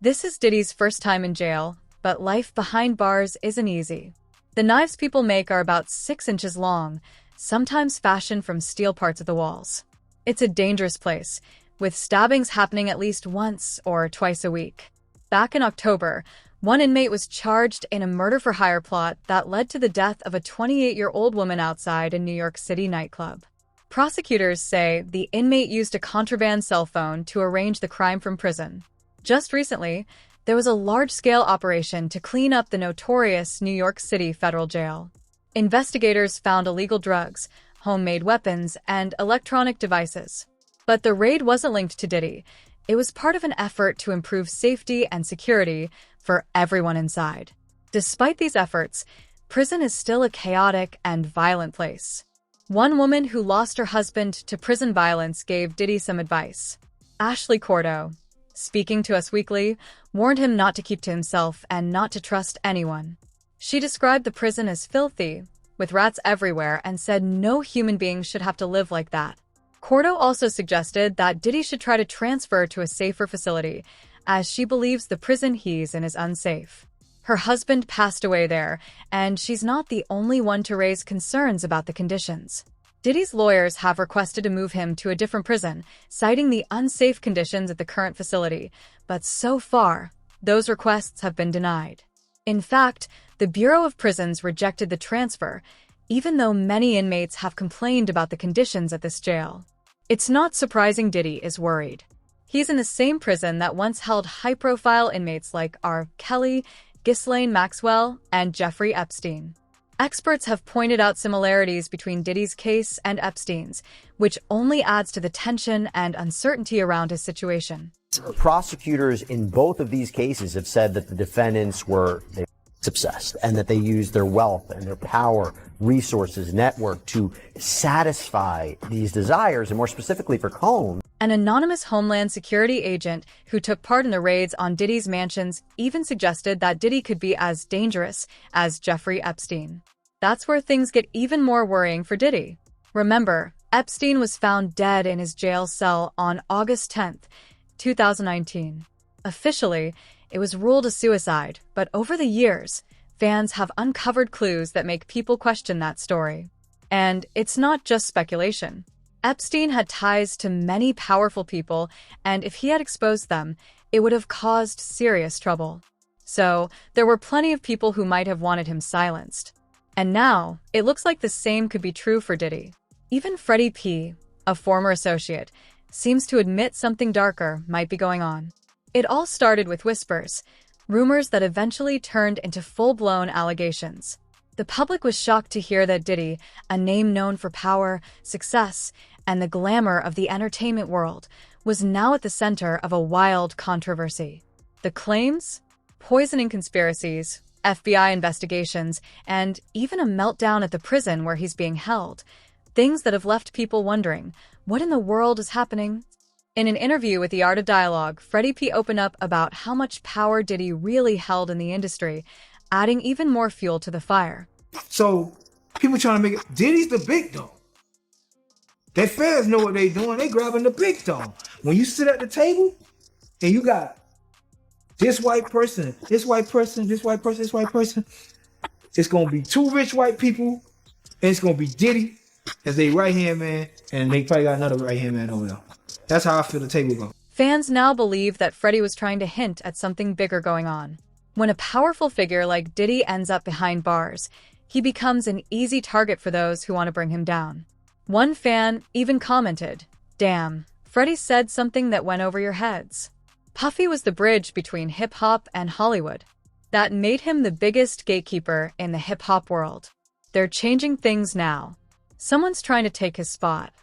This is Diddy's first time in jail, but life behind bars isn't easy. The knives people make are about 6 inches long, sometimes fashioned from steel parts of the walls. It's a dangerous place, with stabbings happening at least once or twice a week. Back in October, one inmate was charged in a murder-for-hire plot that led to the death of a 28-year-old woman outside a New York City nightclub. Prosecutors say the inmate used a contraband cell phone to arrange the crime from prison. Just recently, there was a large-scale operation to clean up the notorious New York City federal jail. Investigators found illegal drugs, homemade weapons, and electronic devices. But the raid wasn't linked to Diddy. It was part of an effort to improve safety and security for everyone inside. Despite these efforts, prison is still a chaotic and violent place. One woman who lost her husband to prison violence gave Diddy some advice. Ashley Cordo, speaking to Us Weekly, warned him not to keep to himself and not to trust anyone. She described the prison as filthy, with rats everywhere, and said no human being should have to live like that. Cordo also suggested that Diddy should try to transfer to a safer facility, as she believes the prison he's in is unsafe. Her husband passed away there, and she's not the only one to raise concerns about the conditions. Diddy's lawyers have requested to move him to a different prison, citing the unsafe conditions at the current facility, but so far, those requests have been denied. In fact, the Bureau of Prisons rejected the transfer, even though many inmates have complained about the conditions at this jail. It's not surprising Diddy is worried. He's in the same prison that once held high-profile inmates like R. Kelly, Ghislaine Maxwell, and Jeffrey Epstein. Experts have pointed out similarities between Diddy's case and Epstein's, which only adds to the tension and uncertainty around his situation. Prosecutors in both of these cases have said that the defendants were obsessed and that they used their wealth and their power, resources, network to satisfy these desires, and more specifically for Combs. An anonymous Homeland Security agent who took part in the raids on Diddy's mansions even suggested that Diddy could be as dangerous as Jeffrey Epstein. That's where things get even more worrying for Diddy. Remember, Epstein was found dead in his jail cell on August 10, 2019. Officially, it was ruled a suicide, but over the years, fans have uncovered clues that make people question that story. And it's not just speculation. Epstein had ties to many powerful people, and if he had exposed them, it would have caused serious trouble. So, there were plenty of people who might have wanted him silenced. And now, it looks like the same could be true for Diddy. Even Freddie P., a former associate, seems to admit something darker might be going on. It all started with whispers, rumors that eventually turned into full-blown allegations. The public was shocked to hear that Diddy, a name known for power, success, and the glamour of the entertainment world, was now at the center of a wild controversy. The claims? Poisoning conspiracies, FBI investigations, and even a meltdown at the prison where he's being held. Things that have left people wondering, what in the world is happening? In an interview with The Art of Dialogue, Freddie P. opened up about how much power Diddy really held in the industry, adding even more fuel to the fire. So, people trying to make it, Diddy's the big dog. Their fans know what they doing, they grabbing the big dog. When you sit at the table, and you got this white person, this white person, this white person, this white person, it's gonna be 2 rich white people, and it's gonna be Diddy as their right-hand man, and they probably got another right-hand man over there. That's how I feel the table go. Fans now believe that Freddie was trying to hint at something bigger going on. When a powerful figure like Diddy ends up behind bars, he becomes an easy target for those who want to bring him down. One fan even commented, "Damn, Freddie said something that went over your heads." Puffy was the bridge between hip-hop and Hollywood. That made him the biggest gatekeeper in the hip-hop world. They're changing things now. Someone's trying to take his spot.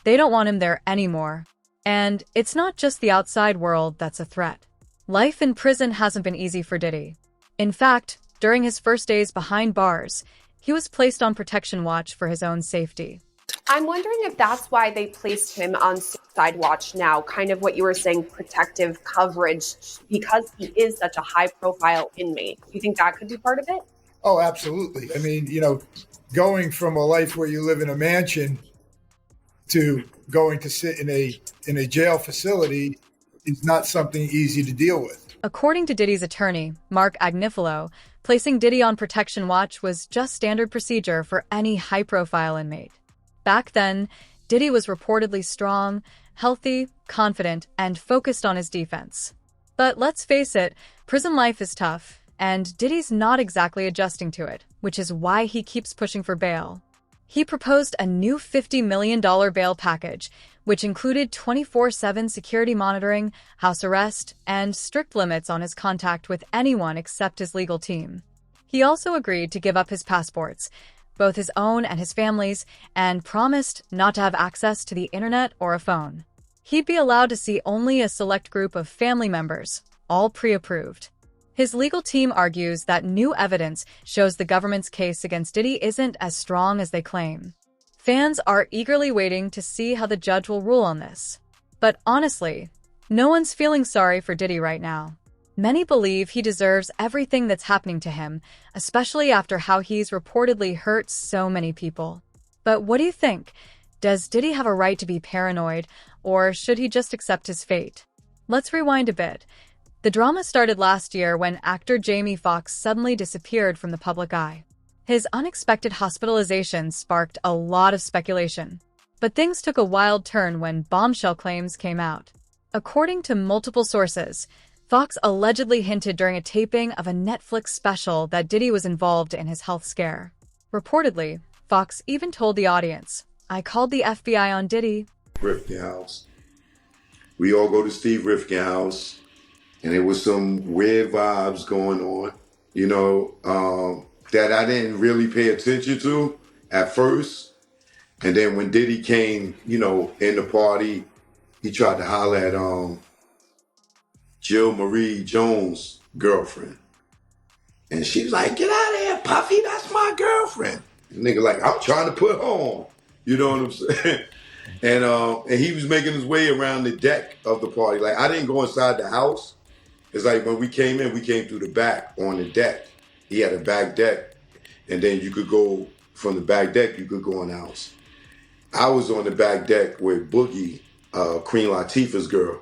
They don't want him there anymore. And it's not just the outside world that's a threat. Life in prison hasn't been easy for Diddy. In fact, during his first days behind bars, he was placed on protection watch for his own safety. I'm wondering if that's why they placed him on suicide watch now, kind of what you were saying, protective coverage, because he is such a high-profile inmate. Do you think that could be part of it? Oh, absolutely. I mean, going from a life where you live in a mansion to going to sit in a jail facility is not something easy to deal with. According to Diddy's attorney, Mark Agnifilo, placing Diddy on protection watch was just standard procedure for any high-profile inmate. Back then, Diddy was reportedly strong, healthy, confident, and focused on his defense. But let's face it, prison life is tough, and Diddy's not exactly adjusting to it, which is why he keeps pushing for bail. He proposed a new $50 million bail package, which included 24/7 security monitoring, house arrest, and strict limits on his contact with anyone except his legal team. He also agreed to give up his passports, both his own and his family's, and promised not to have access to the internet or a phone. He'd be allowed to see only a select group of family members, all pre-approved. His legal team argues that new evidence shows the government's case against Diddy isn't as strong as they claim. Fans are eagerly waiting to see how the judge will rule on this. But honestly, no one's feeling sorry for Diddy right now. Many believe he deserves everything that's happening to him, especially after how he's reportedly hurt so many people. But what do you think? Does Diddy have a right to be paranoid, or should he just accept his fate? Let's rewind a bit. The drama started last year when actor Jamie Foxx suddenly disappeared from the public eye. His unexpected hospitalization sparked a lot of speculation. But things took a wild turn when bombshell claims came out. According to multiple sources, Foxx allegedly hinted during a taping of a Netflix special that Diddy was involved in his health scare. Reportedly, Foxx even told the audience, "I called the FBI on Diddy." Rifkin house. We all go to Steve Rifkin house, and there was some weird vibes going on, that I didn't really pay attention to at first. And then when Diddy came, in the party, he tried to holler at Jill Marie Jones' girlfriend. And she was like, "Get out of here, Puffy, that's my girlfriend." And nigga like, "I'm trying to put her on." You know what I'm saying? And he was making his way around the deck of the party. Like, I didn't go inside the house. It's like when we came in, we came through the back on the deck. He had a back deck, and then you could go from the back deck, you could go in the house. I was on the back deck with Boogie, Queen Latifah's girl,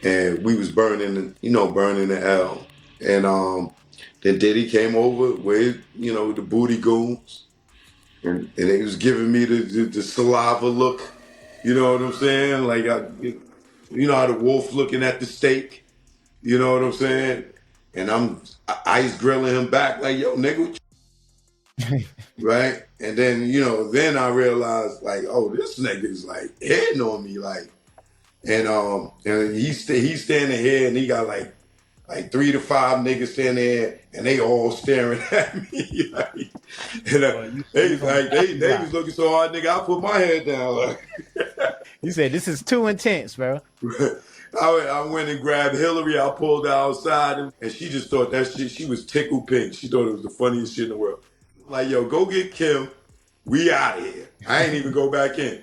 and we was burning the L. And then Diddy came over with, the booty goons, and he was giving me the saliva look. You know what I'm saying? Like, you know how the wolf looking at the steak? You know what I'm saying? And I'm ice grilling him back like, "Yo, nigga, right?" And then, then I realized, like, oh, this nigga's like hitting on me, like, and he's standing here, and he got like 3 to 5 niggas standing there, and they all staring at me, like, and they was looking so hard, nigga, I put my head down, like. You said this is too intense, bro. I went and grabbed Hillary. I pulled her outside, and she just thought that shit, she was tickled pink. She thought it was the funniest shit in the world. Like, "Yo, go get Kim. We out of here." I ain't even go back in.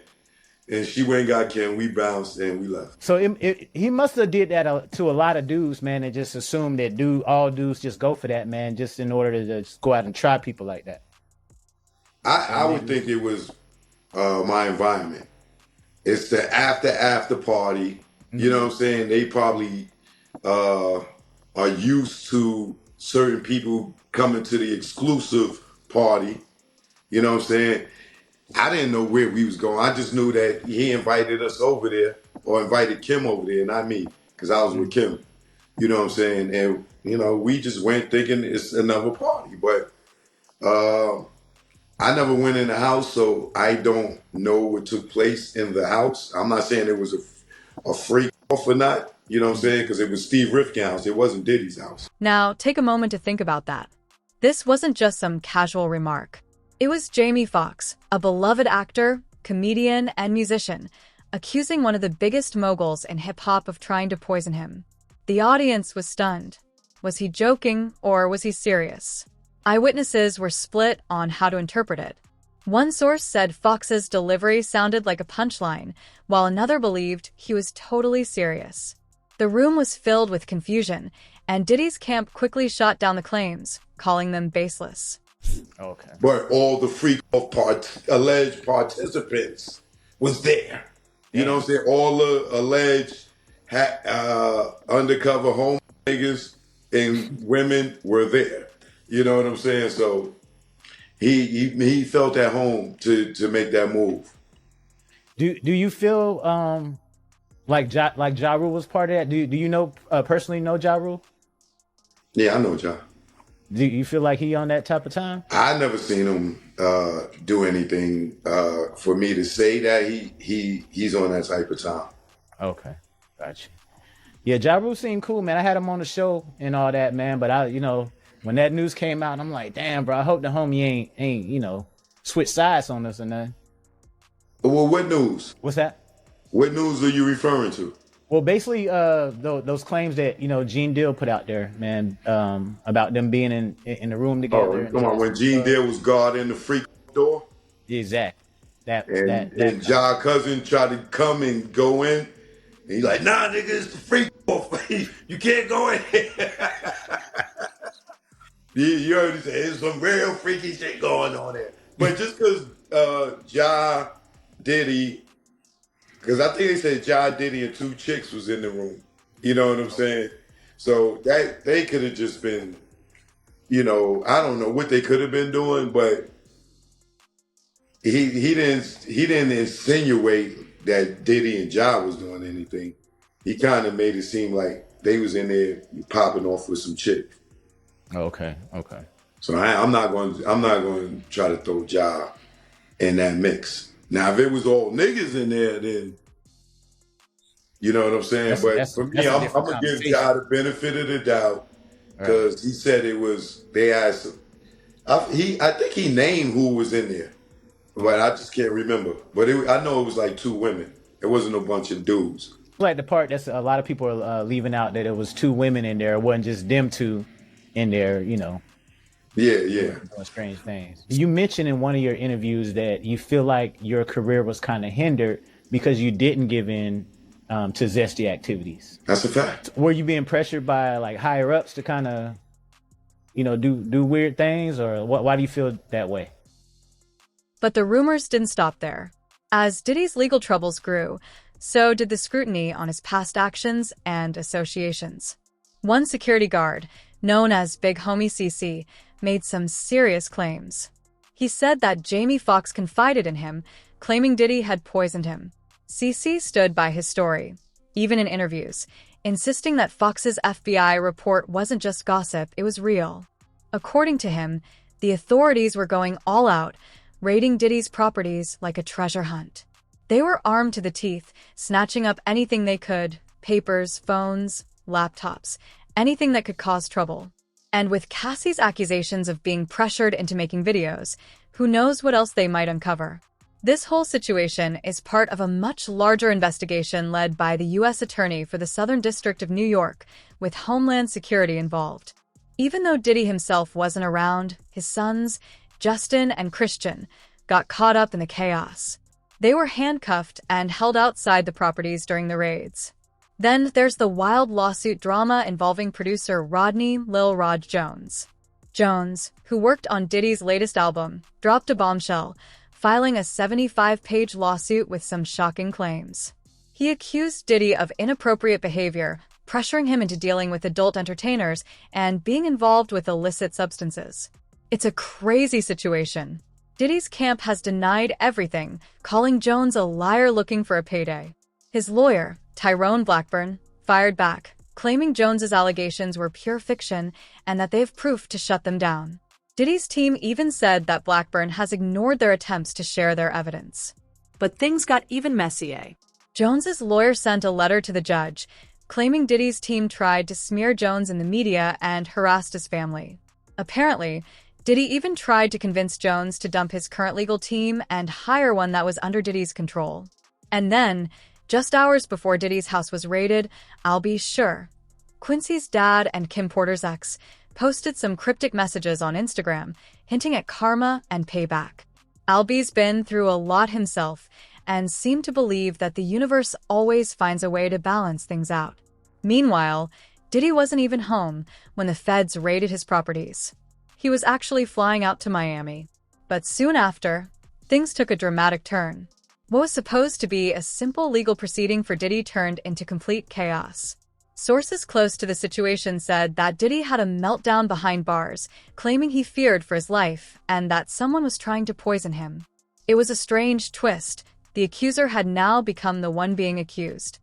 And she went and got Kim. We bounced and we left. So he must have did that to a lot of dudes, man, and just assumed that all dudes just go for that, man, just in order to just go out and try people like that. I would think it was my environment. It's the after party. You know what I'm saying? They probably are used to certain people coming to the exclusive party. You know what I'm saying? I didn't know where we was going. I just knew that he invited us over there, or invited Kim over there, not me, because I was with Kim. You know what I'm saying? And, we just went thinking it's another party. But I never went in the house, so I don't know what took place in the house. I'm not saying it was a freak off or not, you know what I'm saying? Because it was Steve Rifkin's house. It wasn't Diddy's house. Now, take a moment to think about that. This wasn't just some casual remark. It was Jamie Foxx, a beloved actor, comedian, and musician, accusing one of the biggest moguls in hip-hop of trying to poison him. The audience was stunned. Was he joking, or was he serious? Eyewitnesses were split on how to interpret it. One source said Fox's delivery sounded like a punchline, while another believed he was totally serious. The room was filled with confusion, and Diddy's camp quickly shot down the claims, calling them baseless. Okay. But all the freak off alleged participants was there. You know what I'm saying? All the alleged undercover home niggas and women were there. You know what I'm saying? So he felt at home to make that move. Do you feel like Ja Rule was part of that? Do you know personally know Ja Rule? Yeah, I know John. Do you feel like he on that type of time? I never seen him do anything for me to say that he's on that type of time. Okay, gotcha. Yeah, Ja Rule seemed cool, man. I had him on the show and all that, man. But when that news came out, I'm like, damn, bro. I hope the homie ain't switch sides on us or nothing. Well, what news? What's that? What news are you referring to? Well, basically, those claims that Gene Deal put out there, man, about them being in the room together. Oh, come on! When Gene Deal was guarding the freak door, exactly. And Ja cousin tried to come and go in, and he's like, "Nah, nigga, it's the freak door. You can't go in." You heard him say, "There's some real freaky shit going on there." But just because Ja, Diddy, because I think they said Ja, Diddy, and two chicks was in the room. You know what I'm saying? So that they could have just been, I don't know what they could have been doing, but he didn't insinuate that Diddy and Ja was doing anything. He kind of made it seem like they was in there popping off with some chick. Okay. So I'm not going to try to throw Ja in that mix. Now, if it was all niggas in there, then you know what I'm saying. For me, I'm gonna give Ja the benefit of the doubt because he said it was. They asked him. I think he named who was in there, but I just can't remember. But I know it was like two women. It wasn't a bunch of dudes. Like the part that's a lot of people are leaving out, that it was two women in there. It wasn't just them two in there. Yeah. Doing strange things. You mentioned in one of your interviews that you feel like your career was kind of hindered because you didn't give in to zesty activities. That's a fact. Were you being pressured by like higher ups to kind of, do weird things, or why do you feel that way? But the rumors didn't stop there. As Diddy's legal troubles grew, so did the scrutiny on his past actions and associations. One security guard, known as Big Homie CC, made some serious claims. He said that Jamie Foxx confided in him, claiming Diddy had poisoned him. CC stood by his story, even in interviews, insisting that Fox's FBI report wasn't just gossip, it was real. According to him, the authorities were going all out, raiding Diddy's properties like a treasure hunt. They were armed to the teeth, snatching up anything they could, papers, phones, laptops, anything that could cause trouble. And with Cassie's accusations of being pressured into making videos, who knows what else they might uncover. This whole situation is part of a much larger investigation led by the U.S. Attorney for the Southern District of New York, with Homeland Security involved. Even though Diddy himself wasn't around, his sons, Justin and Christian, got caught up in the chaos. They were handcuffed and held outside the properties during the raids. Then there's the wild lawsuit drama involving producer Rodney Lil Rod Jones. Jones, who worked on Diddy's latest album, dropped a bombshell, filing a 75-page lawsuit with some shocking claims. He accused Diddy of inappropriate behavior, pressuring him into dealing with adult entertainers and being involved with illicit substances. It's a crazy situation. Diddy's camp has denied everything, calling Jones a liar looking for a payday. His lawyer, Tyrone Blackburn, fired back, claiming Jones's allegations were pure fiction and that they have proof to shut them down. Diddy's team even said that Blackburn has ignored their attempts to share their evidence. But things got even messier. Jones's lawyer sent a letter to the judge, claiming Diddy's team tried to smear Jones in the media and harassed his family. Apparently, Diddy even tried to convince Jones to dump his current legal team and hire one that was under Diddy's control. And then, just hours before Diddy's house was raided, I'll be sure, Quincy's dad and Kim Porter's ex posted some cryptic messages on Instagram, hinting at karma and payback. Albie's been through a lot himself and seemed to believe that the universe always finds a way to balance things out. Meanwhile, Diddy wasn't even home when the feds raided his properties. He was actually flying out to Miami. But soon after, things took a dramatic turn. What was supposed to be a simple legal proceeding for Diddy turned into complete chaos. Sources close to the situation said that Diddy had a meltdown behind bars, claiming he feared for his life and that someone was trying to poison him. It was a strange twist. The accuser had now become the one being accused.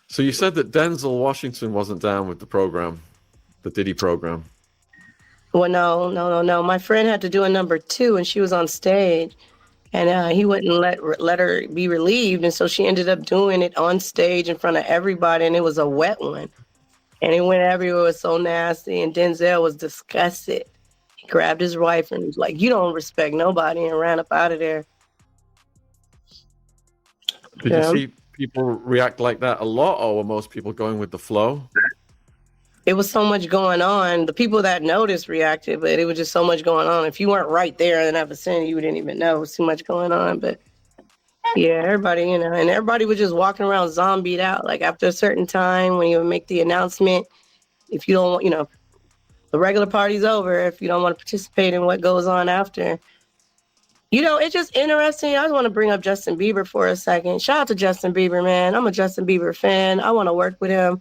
So you said that Denzel Washington wasn't down with the program, the Diddy program. Well, no. My friend had to do a number 2, and she was on stage, and he wouldn't let her be relieved, and so she ended up doing it on stage in front of everybody, and it was a wet one, and it went everywhere. It was so nasty, and Denzel was disgusted. He grabbed his wife and was like, "You don't respect nobody," and ran up out of there. Did you see people react like that a lot, or were most people going with the flow? It was so much going on. The people that noticed reacted, but it was just so much going on. If you weren't right there in that vicinity, you didn't even know. It was too much going on. But yeah, everybody, and everybody was just walking around zombied out. Like after a certain time, when you would make the announcement, if you don't want, the regular party's over, if you don't want to participate in what goes on after. It's just interesting. I just want to bring up Justin Bieber for a second. Shout out to Justin Bieber, man. I'm a Justin Bieber fan. I want to work with him.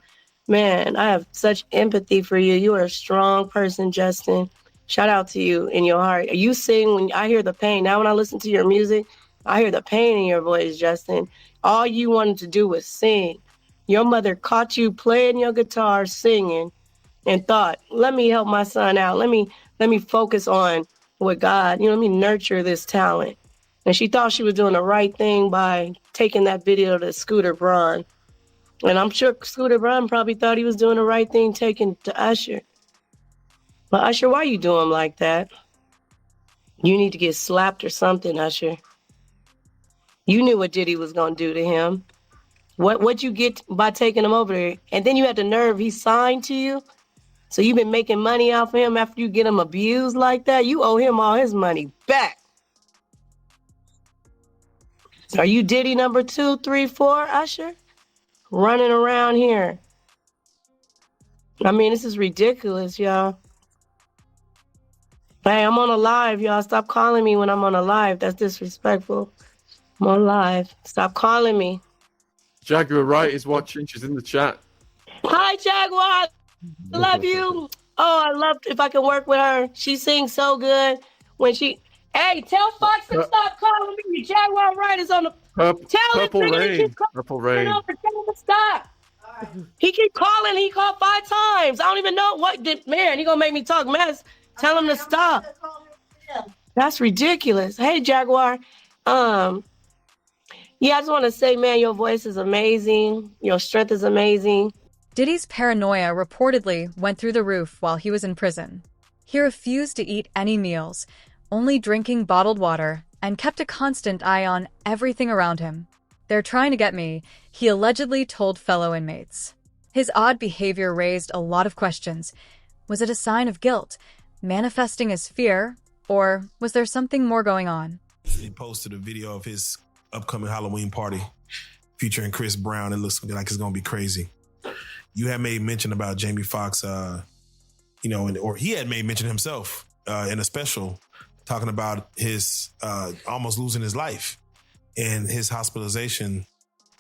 Man, I have such empathy for you. You are a strong person, Justin. Shout out to you in your heart. You sing when I hear the pain. Now when I listen to your music, I hear the pain in your voice, Justin. All you wanted to do was sing. Your mother caught you playing your guitar, singing, and thought, let me help my son out. Let me focus on what God, let me nurture this talent. And she thought she was doing the right thing by taking that video to Scooter Braun. And I'm sure Scooter Braun probably thought he was doing the right thing taking to Usher. But Usher, why you do him like that? You need to get slapped or something, Usher. You knew what Diddy was going to do to him. What'd you get by taking him over there? And then you had the nerve, he signed to you. So you've been making money off of him after you get him abused like that? You owe him all his money back. Are you Diddy number 2, 3, 4, Usher? Running around here. I mean, this is ridiculous, y'all. Hey, I'm on a live, y'all. Stop calling me when I'm on a live. That's disrespectful. I'm on live. Stop calling me. Jaguar Wright is watching. She's in the chat. Hi, Jaguar. I love you. Oh, I love if I can work with her. She sings so good. Hey, tell Fox to stop calling me. Jaguar Wright is on the... Purple Rain. Purple Rain. Tell him to stop. He keep calling. He called 5 times. I don't even know what did. Man, he gonna make me talk mess. Tell him to stop. That's ridiculous. Hey, Jaguar. Yeah, I just want to say, man, your voice is amazing. Your strength is amazing. Diddy's paranoia reportedly went through the roof while he was in prison. He refused to eat any meals, only drinking bottled water, and kept a constant eye on everything around him. "They're trying to get me," he allegedly told fellow inmates. His odd behavior raised a lot of questions. Was it a sign of guilt, manifesting as fear, or was there something more going on? He posted a video of his upcoming Halloween party featuring Chris Brown. It looks like it's going to be crazy. You had made mention about Jamie Foxx, or he had made mention himself in a special talking about his almost losing his life, and his hospitalization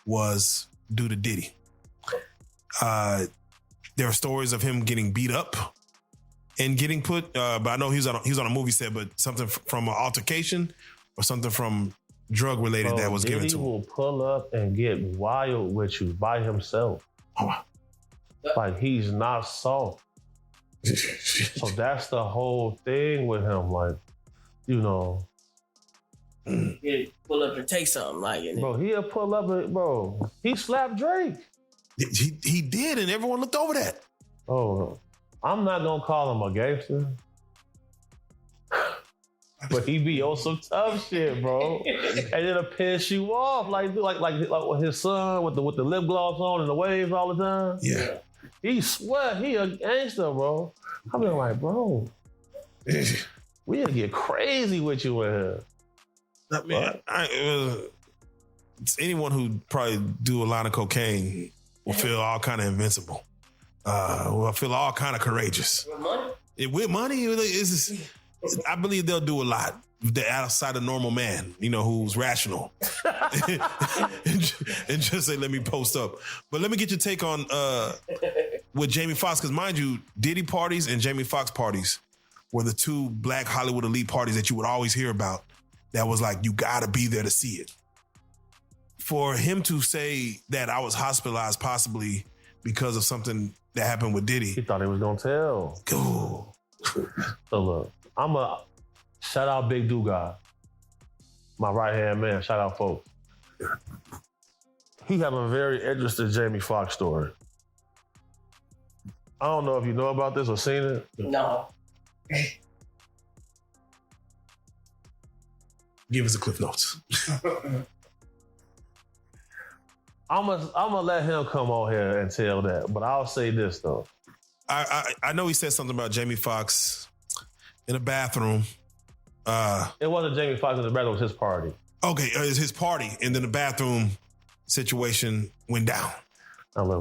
was due to Diddy. There are stories of him getting beat up and getting put, but I know he was on a movie set, but something from an altercation or something from drug related that was given to him. Diddy will pull up and get wild with you by himself. Oh. Like he's not soft. So that's the whole thing with him. Like, He'll pull up and take something, bro, he'll pull up and, bro, he slapped Drake. He did, and everyone looked over that. Oh, I'm not gonna call him a gangster, but he be on some tough shit, bro, and it'll piss you off, like his son with the lip gloss on and the waves all the time. Yeah, he swear he a gangster, bro. I been like, bro, we'll get crazy with you in here. I mean, anyone who probably do a line of cocaine will feel all kind of invincible. Will feel all kind of courageous. With money? With money, I believe they'll do a lot. the outside of normal man, you know, who's rational, and just say, let me post up. But let me get your take on with Jamie Foxx, because mind you, Diddy parties and Jamie Foxx parties were the two black Hollywood elite parties that you would always hear about. That was like, you gotta be there to see it. For him to say that I was hospitalized possibly because of something that happened with Diddy. He thought he was gonna tell. Go. So look, I'm a shout out Big Do guy, my right hand man. Shout out folks. He have a very interesting Jamie Foxx story. I don't know if you know about this or seen it. No. Give us a Cliff Notes. I'm gonna let him come on here and tell that, but I'll say this though. I know he said something about Jamie Foxx in a bathroom. It wasn't Jamie Foxx in the bathroom, it was his party. Okay, it was his party, and then the bathroom situation went down. I love